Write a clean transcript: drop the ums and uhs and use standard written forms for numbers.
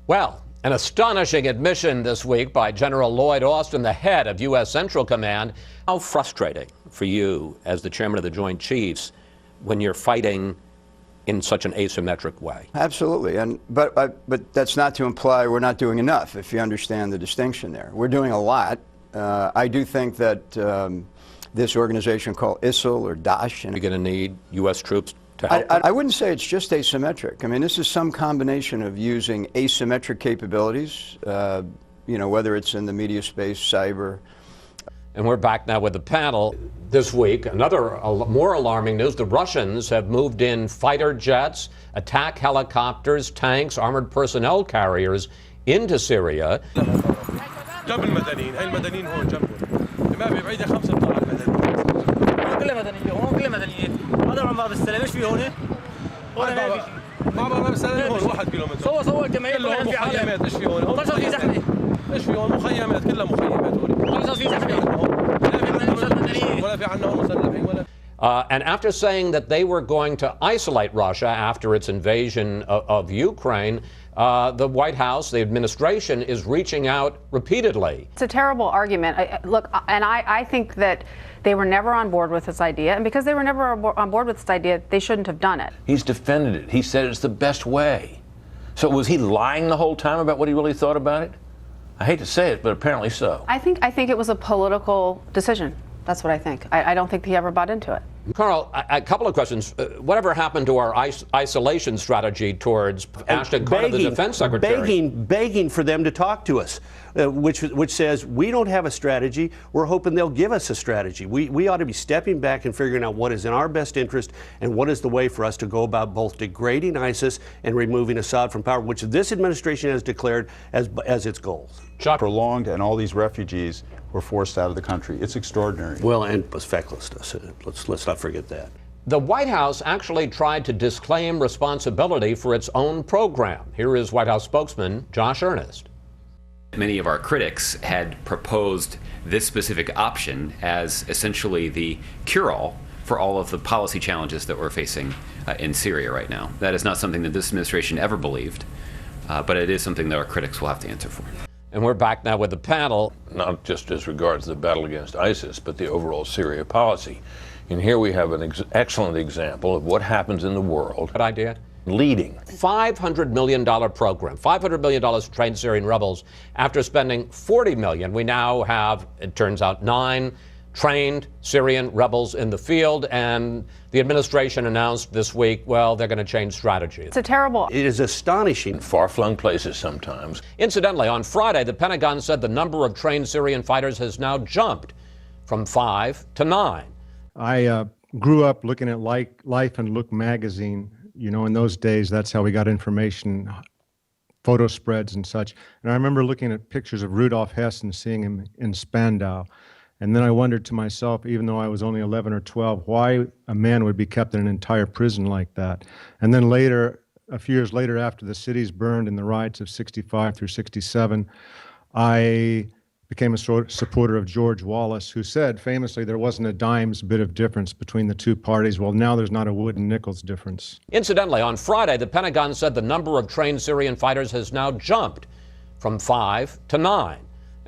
Well, an astonishing admission this week by General Lloyd Austin, the head of U.S. Central Command. How frustrating for you as the chairman of the Joint Chiefs when you're fighting in such an asymmetric way? Absolutely, but that's not to imply we're not doing enough, if you understand the distinction there. We're doing a lot. I do think that this organization called ISIL or Daesh... You're going to need U.S. troops to help them? I wouldn't say it's just asymmetric. I mean, this is some combination of using asymmetric capabilities, whether it's in the media space, cyber. And we're back now with the panel. This week, another more alarming news. The Russians have moved in fighter jets, attack helicopters, tanks, armored personnel carriers into Syria. And after saying that they were going to isolate Russia after its invasion of Ukraine, the White House, the administration, is reaching out repeatedly. It's a terrible argument. I think that they were never on board with this idea, and because they were never on board with this idea, they shouldn't have done it. He's defended it. He said it's the best way. So was he lying the whole time about what he really thought about it? I hate to say it, but apparently so. I think it was a political decision. That's what I think. I don't think he ever bought into it. Carl, a couple of questions. Whatever happened to our isolation strategy towards Ashton Carter, the defense secretary? Begging for them to talk to us, which says we don't have a strategy. We're hoping they'll give us a strategy. We ought to be stepping back and figuring out what is in our best interest and what is the way for us to go about both degrading ISIS and removing Assad from power, which this administration has declared as its goals. Prolonged, and all these refugees were forced out of the country. It's extraordinary. Well, and fecklessness. Let's not forget that. The White House actually tried to disclaim responsibility for its own program. Here is White House spokesman Josh Earnest. Many of our critics had proposed this specific option as essentially the cure-all for all of the policy challenges that we're facing in Syria right now. That is not something that this administration ever believed, but it is something that our critics will have to answer for. And we're back now with the panel. Not just as regards the battle against ISIS, but the overall Syria policy. And here we have an excellent example of what happens in the world. Good idea. Leading. $500 million program, $500 million to train Syrian rebels. After spending $40 million, we now have, it turns out, 9 trained Syrian rebels in the field, and the administration announced this week, well, they're going to change strategy. It's a terrible... It is astonishing. In far-flung places sometimes. Incidentally, on Friday, the Pentagon said the number of trained Syrian fighters has now jumped from 5 to 9. I grew up looking at Life and Look magazine. You know, in those days, that's how we got information, photo spreads and such. And I remember looking at pictures of Rudolf Hess and seeing him in Spandau. And then I wondered to myself, even though I was only 11 or 12, why a man would be kept in an entire prison like that. And then later, a few years later, after the cities burned in the riots of 65 through 67, I became a supporter of George Wallace, who said famously there wasn't a dime's bit of difference between the two parties. Well, now there's not a wood and nickels difference. Incidentally, on Friday, the Pentagon said the number of trained Syrian fighters has now jumped from 5 to 9.